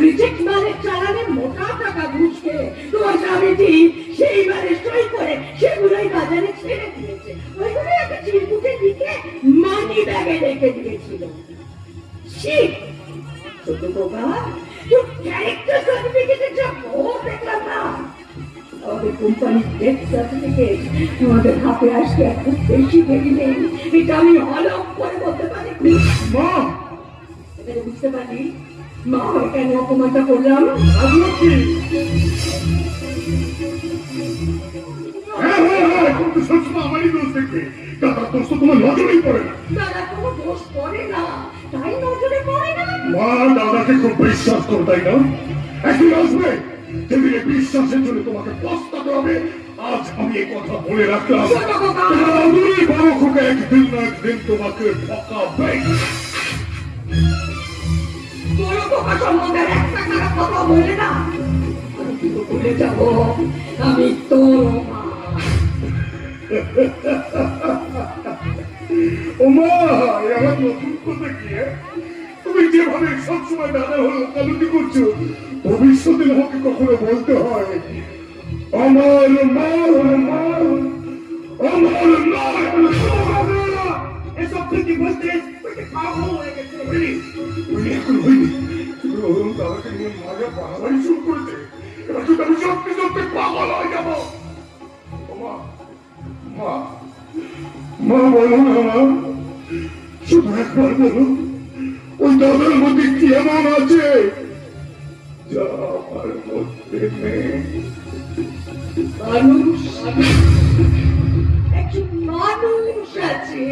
Reject মালের চালানে মোটা টাকা ঘুষ খেয়ে তোমার স্বামীজি সেইবারে সই করে সেগুলোই বাজারে ছেড়ে দিয়েছে। ওইগুলো একটা চিরকুটে লিখে মানি ব্যাগে রেখে দিয়েছিল। ছোট বাবা, তোর ক্যারেক্টার সার্টিফিকেটে যা দেখলাম না, আমাদের কোম্পানির ডেথ সার্টিফিকেট তোমাদের হাতে আসতে একটু বেশি দেরি নেই, এটা আমি হলফ করে বলতে পারি। মা, এটা বুঝতে পারি মা কেন অপমানটা করলাম। কিন্তু সবসময় আমারই দোষ দেখবে, দাদার দোষ তো তোমার নজরেই পড়ে না। দাদা কোনো দোষ করে না, তাই নজরে পড়ে না। মা দাদাকে খুব বিশ্বাস করো, তাই না? একদিন আসবে যেদিনে বিশ্বাসের জন্য তোমাকে পস্তাতে হবে। আজ আমি এই কথা বলে রাখলাম, বড় খোকা একদিন না একদিন তোমাকে ঠকাবে। বড় খোকা সম্বন্ধে একটা খারাপ কথা বলে না, আমি কিন্তু ভুলে যাব আমি তোর মা। ও মা, আমার নতুন কথা কি? তুমি যেভাবে সবসময় দাদা হলো কালুটি করছো, ভবিষ্যতে আমাকে কখনো বলতে হয় আমার মা, আমার মা। এসব থেকে বলতে পাগল হয়ে গেছে। এখন হয়নি, দাদাকে নিয়ে মজা বাড়াবাড়ি শুরু করেছে। এবার শুধু আমি সত্যি সত্যি পাগল হয়ে যাবো। মা, মা, মা বলো না, মা শুধু একবার বলো, ওই দাদার মধ্যে কি এমন আছে যা আমার মধ্যে নেই? মানুষ, একজন মানুষ আছে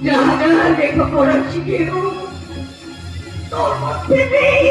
যা যা লেখাপড়া শিখেও তোর মধ্যে নেই।